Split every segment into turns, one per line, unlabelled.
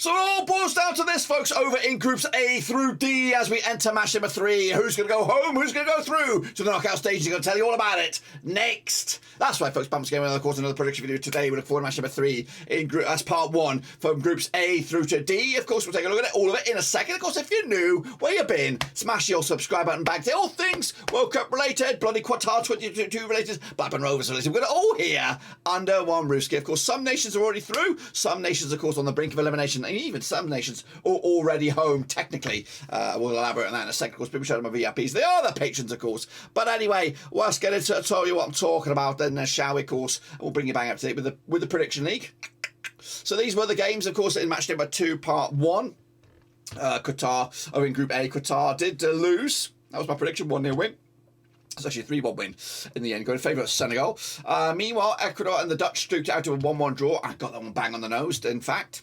So it all boils down to this, folks, over in Groups A through D as we enter match number 3. Who's going to go home? Who's going to go through to the knockout stage? He's going to tell you all about it next. That's right, folks. Bumps game, of course, another prediction video today. We look forward to match number 3 in as part 1 from Groups A through to D. Of course, we'll take a look at it, all of it in a second. Of course, if you're new, where you been? Smash your subscribe button back there. All things World Cup related, bloody Qatar 2022 related, Blackburn Rovers related. We've got it all here under one roof. Of course, some nations are already through. Some nations, of course, on the brink of elimination, and even some nations are already home, technically. We'll elaborate on that in a second. Of course, people show them my VIPs. They are the patrons, of course. But anyway, let's get into it. Tell you what I'm talking about then, shall we, of course. We'll bring you back up to date with the prediction league. So these were the games, of course, in match number 2, part 1. Qatar are in Group A. Qatar did lose. That was my prediction, 1-0 win. It's actually a 3-1 win in the end, going in favour of Senegal. Meanwhile, Ecuador and the Dutch strooked out to a 1-1 draw. I got that one bang on the nose, in fact.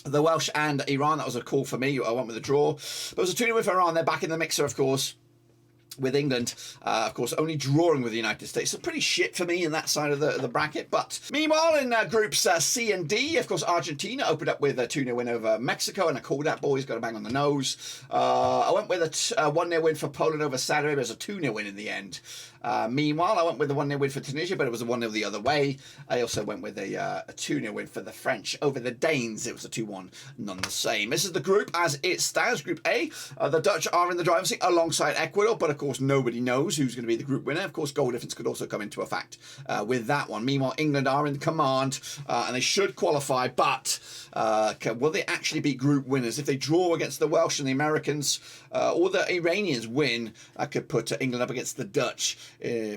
The Welsh and Iran, that was a call for me. I went with a draw. But it was a 2-0 win for Iran. They're back in the mixer, of course, with England, of course, only drawing with the United States. So pretty shit for me in that side of the bracket. But meanwhile, in Groups C and D, of course, Argentina opened up with a 2-0 win over Mexico, and I called that, boys, got a bang on the nose. I went with a 1-0 win for Poland over Saudi Arabia. It was a 2-0 win in the end. Meanwhile, I went with a 1-0 win for Tunisia, but it was a 1-0 the other way. I also went with a 2-0 win for the French over the Danes. It was a 2-1, none the same. This is the group as it stands. Group A, the Dutch are in the driving seat alongside Ecuador, but of course nobody knows who's going to be the group winner. Of course, goal difference could also come into effect with that one. Meanwhile, England are in command, and they should qualify, but will they actually be group winners? If they draw against the Welsh and the Americans, or the Iranians win, that could put England up against the Dutch,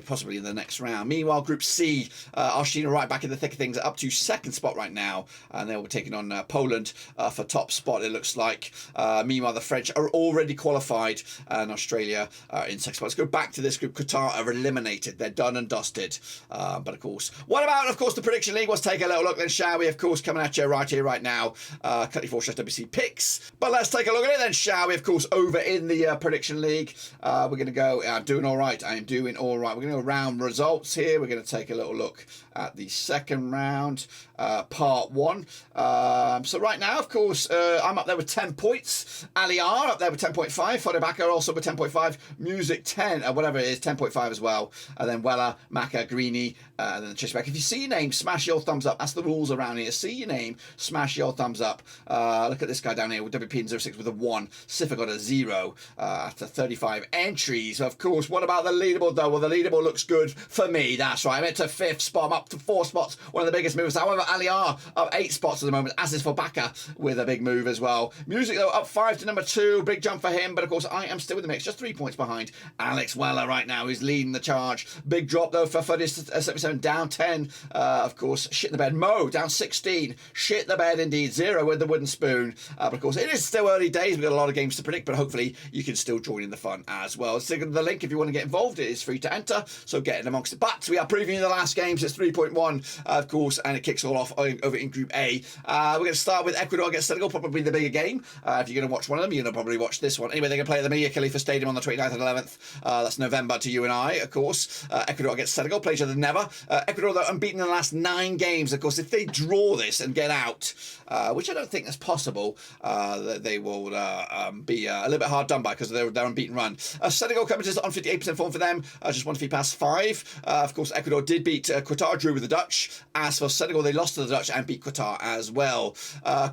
possibly in the next round. Meanwhile, Group C, Argentina right back in the thick of things, up to second spot right now, and they'll be taking on Poland for top spot, it looks like. Meanwhile, the French are already qualified, and Australia are in second spot. Let's go back to this group. Qatar are eliminated. They're done and dusted. But of course, what about, of course, the prediction league? Let's take a little look then, shall we? Of course, coming at you right here, right now. Cut 4/WC picks. But let's take a look at it then, shall we? Of course, over in the prediction league, we're going to go, I'm doing all right. I'm doing all right. We're going to go round results here. We're going to take a little look at the second round, part 1. So right now, of course, I'm up there with 10 points. Ali R up there with 10.5. Fodebaka also with 10.5. Music 10, whatever it is, 10.5 as well. And then Weller, Maka, Greeny, and then Chishback. If you see your name, smash your thumbs up. That's the rules around here. See your name, smash your thumbs up. Look at this guy down here with WP06 with a 1. Siffer got a 0 after 35 entries. Of course, what about the leaderboard though? Well, the leaderboard looks good for me. That's right. I'm into 5th spot. I'm up to 4 spots. One of the biggest moves. However, Ali R up 8 spots at the moment, as is for Baka with a big move as well. Music though up 5 to number 2. Big jump for him. But of course, I am still in the mix. Just 3 points behind Alex Weller right now, who's leading the charge. Big drop though for Fuddy 77 down 10. Of course, shit the bed. Mo down 16. Shit the bed indeed. 0 with the wooden spoon. But of course, it is still early days. We've got a lot of games to predict, but hopefully you can still join in the fun as well. So the link if you want to get involved. It is free to enter, so get in amongst it. But we are previewing the last games. It's 3.1, of course, and it kicks all off over in Group A. We're going to start with Ecuador against Senegal, probably the bigger game. If you're going to watch one of them, you're going to probably watch this one. Anyway, they're going to play at the Mia Khalifa Stadium on the 29th and 11th. That's November to you and I, of course. Ecuador against Senegal, play each other never. Ecuador, though, unbeaten in the last 9 games. Of course, if they draw this and get out, which I don't think is possible, they will be a little bit hard done by because they're unbeaten run. Senegal coming to on 58% form for them, just 1 defeat past 5. Of course, Ecuador did beat Qatar, drew with the Dutch. As for Senegal, they lost to the Dutch and beat Qatar as well.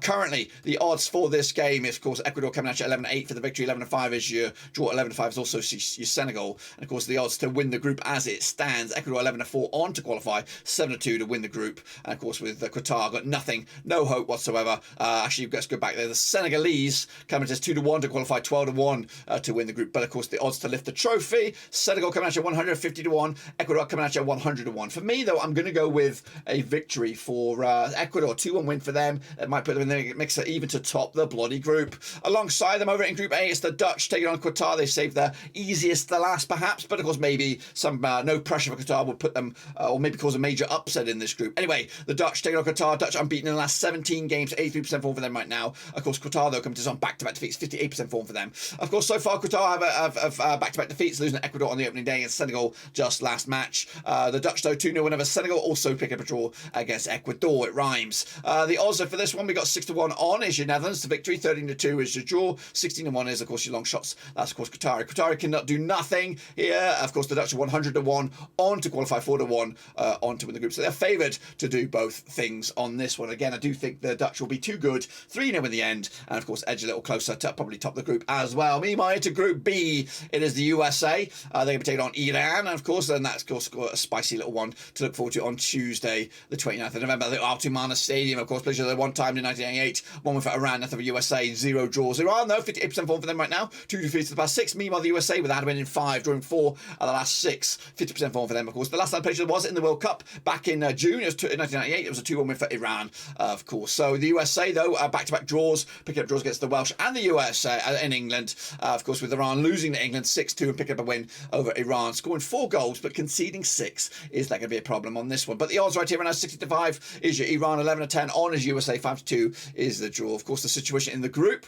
Currently, the odds for this game is, of course, Ecuador coming at you 11-8 for the victory, 11-5 is your draw, 11-5 is also your Senegal. And of course, the odds to win the group as it stands, Ecuador 11-4 on to qualify, 7-2 to win the group. And of course, with Qatar, got nothing, no hope whatsoever. Actually, let's go back there. The Senegalese coming to 2-1 to qualify, 12-1 to win the group. But of course, the odds to lift the trophy, Senegal coming at you 150-1, Ecuador coming at you 100-1. For me, though, I'm going to go with a victory for Ecuador, 2-1 win for them. It might put them in the mixer even to top the bloody group. Alongside them over in Group A, it's the Dutch taking on Qatar. They saved their easiest to last, perhaps, but of course, maybe some no pressure for Qatar would put them, or maybe cause a major upset in this group. Anyway, the Dutch taking on Qatar. Dutch unbeaten in the last 17 games, 83% form for them right now. Of course, Qatar, though, comes on back-to-back defeats, 58% form for them. Of course, so far, Qatar have back-to-back defeats, losing to Ecuador on the opening day and Senegal just last match. The Dutch, though, 2-0 win over Senegal, also pick up a draw against Ecuador. It rhymes. The odds for this one, we got 6-1 on is your Netherlands to victory, 13-2 is your draw, 16-1 is, of course, your long shots. That's, of course, Qatar. Qatar cannot do nothing here. Of course, the Dutch are 100-1 on to qualify, 4-1 on to win the group. So they're favoured to do both things on this one. Again, I do think the Dutch will be too good, 3-0 in the end, and of course, edge a little closer to probably top the group as well. Meanwhile, into Group B, it is the USA. They're going to be taking on Iran, of course, and that's, of course, got a spicy little one to look forward to on Tuesday, the 29th of November. The Altumana Stadium, of course, played the one time in 1988, one win for Iran, nothing for USA, 0 draws. Iran, though, 58% form for them right now, 2 defeats to the past 6. Meanwhile, the USA, without winning 5, drawing 4 of the last 6, 50% form for them, of course. The last time played was in the World Cup back in June, it was 1998. It was a 2-1 win for Iran, of course. So the USA, though, back-to-back draws, picking up draws against the Welsh and the US in England, of course, with Iran losing to England 6-2 and picking up a win over Iran, scoring 4 goals but conceding 6. Is that going to be a problem on this one? But the odds right here right now, 60-5 is your Iran, 11-10 on is USA, 5-2 is the draw. Of course, the situation in the group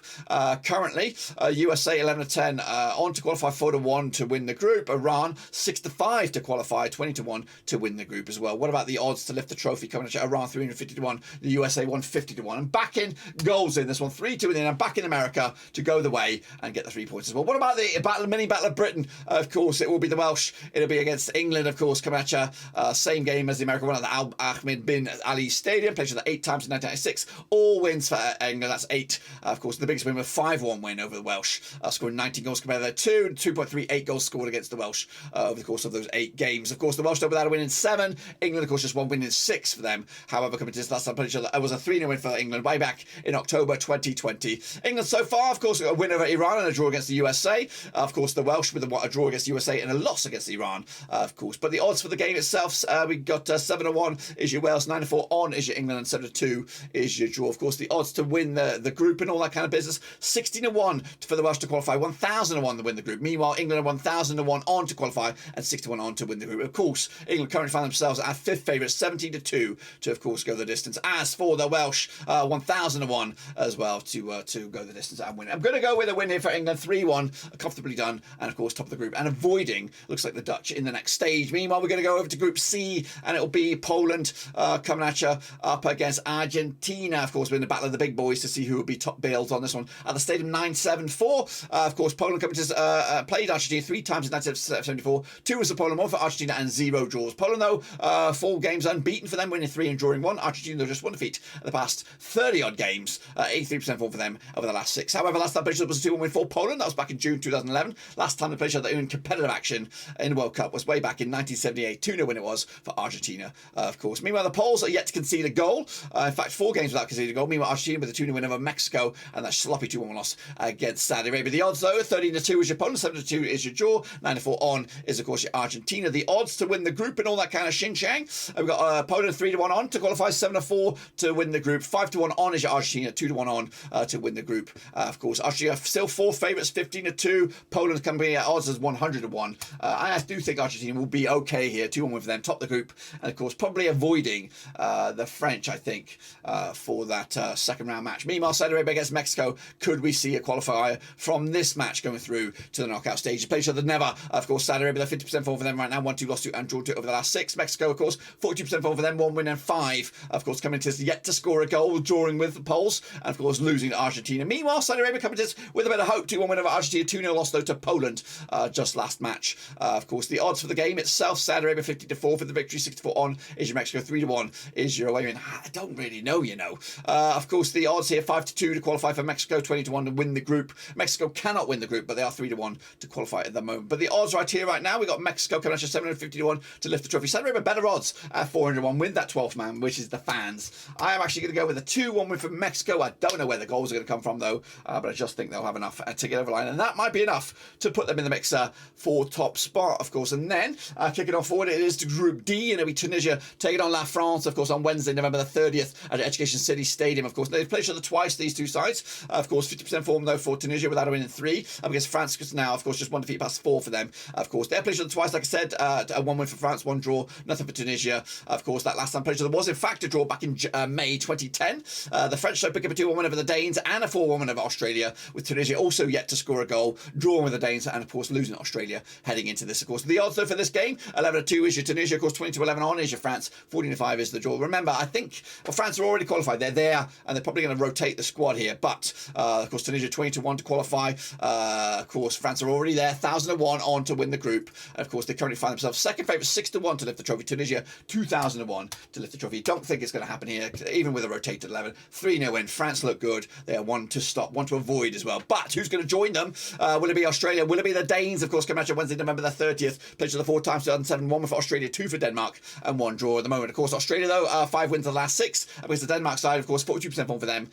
currently, USA 11-10 on to qualify, 4-1 to win the group. Iran 6-5 to qualify, 20-1 to win the group as well. What about the odds to lift the trophy coming at you? Iran 350-1, the USA 150-1. And back in goals in this one, 3-2 in the end, and back in America to go the way and get the 3 points as well. What about the mini battle of Britain? Of course, it will be the Welsh. It'll be against England, of course, coming at you. Same game as the American one at the Al Ahmed bin Ali Stadium. Played the 8 times in 1996. All wins for England. That's 8. Of course, the biggest win was 5-1 win over the Welsh, scoring 19 goals compared to their 2.38 goals scored against the Welsh over the course of those 8 games. Of course, the Welsh, without a win in 7. England, of course, just 1 win in 6 for them. However, coming to this last time, it was a 3-0 win for England way back in October 2020. England so far, of course, a win over Iran and a draw against the USA. Of course, the Welsh with a draw against the USA and a loss against Iran, of course. But the odds for the game itself, we got 7-1 is your Wales, 9-4 on is your England, and 7-2 is your draw. Of course, the odds to win the group and all that kind of business, 16-1 for the Welsh to qualify, 1,001 to win the group. Meanwhile, England are 1,001 on to qualify and 61 on to win the group. Of course, England currently find themselves at 5th favourite, 17-2 to, of course, go the distance. As for the Welsh, 1,001 as well to go the distance and win. I'm going to go with a win here for England, 3-1, comfortably done, and of course top of the group and avoiding, looks like, the Dutch in the next stage. Meanwhile, we're going to go over to Group C, and it'll be Poland coming at you up against Argentina, of course. We're in the battle of the big boys to see who will be top bills on this one at the Stadium 974. Of course, Poland coming to played Argentina 3 times in 1974. 2 was for Poland, 1 for Argentina, and 0 draws. Poland, though, 4 games unbeaten for them, winning 3 and drawing 1. Argentina, though, just 1 defeat in the past 30 odd games, 83% form for them over the last 6. However, last time they played was a 2-1 win for Poland. That was back in June 2011. Last time they played in competitive action in the World Cup was way back in 1978. 2-0 win it was for Argentina, of course. Meanwhile, the Poles are yet to concede a goal. In fact, 4 games without conceding a goal. Meanwhile, Argentina with a 2-0 win over Mexico, and that sloppy 2-1 loss against Saudi Arabia. The odds, though, 13-2 is your Poland, 7-2 is your draw, 9-4 on is, of course, your Argentina. The odds to win the group and all that kind of shing-shang. We've got Poland 3-1 on to qualify, 7-4 to win the group, 5-1 on is your Argentina, 2-1 on to win the group. Of course, Argentina still 4th favourites, 15-2. Poland can be at odds as 100-1. I do think Argentina will be okay here, 2-1 with them, top the group, and of course probably avoiding the French, I think, for that second round match. Meanwhile, Saudi Arabia against Mexico, could we see a qualifier from this match going through to the knockout stage? Play each other never. Of course, Saudi Arabia, they're 50% form for them right now, 1-2 lost to and drawn to over the last 6. Mexico, of course, 42% form for them, 1 win and 5. Of course, coming to yet to score a goal, drawing with the Poles, and of course losing to Argentina. Meanwhile, Saudi Arabia coming to us with a bit of hope, 2-1 win over Argentina, 2-0 loss though to Poland just last match. Of course, the odds for the game itself, Saudi Arabia 50-4 for the victory, 64 on is your Mexico, 3-1 is your away win. I don't really know, you know. Of course, the odds here, 5-2 to qualify for Mexico, 20-1 to win the group. Mexico cannot win the group, but they are 3-1 to qualify at the moment. But the odds right here, right now, we got Mexico coming at you 750-1 to lift the trophy. Saudi Arabia better odds at 401 with that 12th man, which is the fans. I am actually going to go with a 2-1 win for Mexico. I don't know where the goals are going to come from, though, but I just think they'll have enough to get over the line, and that might be enough to put them in the mixer for top spot, of course. And then kicking off forward, it is to Group D, and it'll be Tunisia taking on La France, of course, on Wednesday, November the 30th at Education City Stadium. Of course, they've played each other twice, these two sides. Of course, 50% form though for Tunisia without a win in 3. Against France, because now, of course, just 1 defeat past 4 for them. Of course, they've played each other twice, like I said, 1 win for France, 1 draw, nothing for Tunisia. Of course, that last time played each other was in fact a draw back in May 2010. The French pick up a 2-1 win over the Danes and a 4-1 win over Australia, with Tunisia also yet to score a goal, drawing with the Danes, and of course losing Australia heading into into this, of course. The odds, though, for this game, 11-2 is your Tunisia, of course, 20-11 on is your France, 14-5 is the draw. Remember, I think, well, France are already qualified. They're there, and they're probably going to rotate the squad here. But, of course, Tunisia 20-1 to qualify. Of course, France are already there, 1,001 on to win the group. And, of course, they currently find themselves second favourite, 6-1 to lift the trophy. Tunisia, 2,001 to lift the trophy. Don't think it's going to happen here, even with a rotated 11. 3-0 win. France look good. They are one to stop, one to avoid as well. But who's going to join them? Will it be Australia? Will it be the Danes? Of course, come out on Wednesday, November the 30th. Played to the 4 times, 2007, 1 for Australia, 2 for Denmark, and 1 draw at the moment. Of course, Australia, though, 5 wins in the last 6. Against the Denmark side, of course, 42% form for them.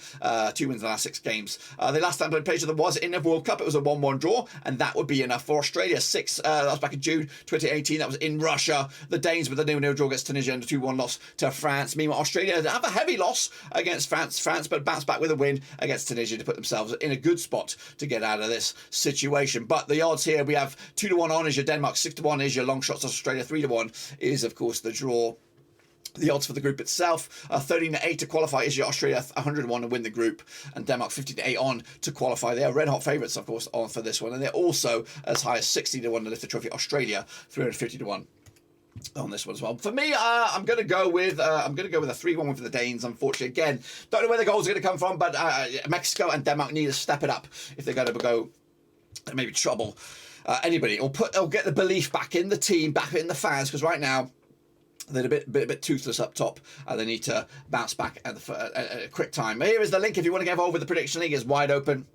2 wins in the last 6 games. The last time they played each other was in the World Cup. It was a 1-1 draw, and that would be enough for Australia. That was back in June 2018. That was in Russia. The Danes with the 0-0 draw against Tunisia and a 2-1 loss to France. Meanwhile, Australia have a heavy loss against France, but bounce back with a win against Tunisia to put themselves in a good spot to get out of this situation. But the odds here, we have 2-1 on is your Denmark, 6-1 is your long shots. Australia, 3-1 is, of course, the draw. The odds for the group itself, 13-8 to qualify is your Australia, 101 to win the group, and Denmark 50-8 on to qualify. They are red hot favourites, of course, on for this one, and they're also as high as 60-1 to lift the trophy. Australia, 350-1 on this one as well. For me, I'm going to go with a 3-1 win for the Danes. Unfortunately, again, don't know where the goals are going to come from, but Mexico and Denmark need to step it up if they're going to go maybe trouble anybody, or get the belief back in the team, back in the fans, because right now they're a bit toothless up top. They need to bounce back at a quick time. Here is the link if you want to get involved with the Prediction League. It's wide open.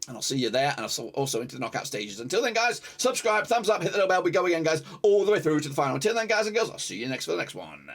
And I'll see you there, and also into the knockout stages. Until then, guys, subscribe, thumbs up, hit the little bell. We go again, guys, all the way through to the final. Until then, guys and girls, I'll see you for the next one.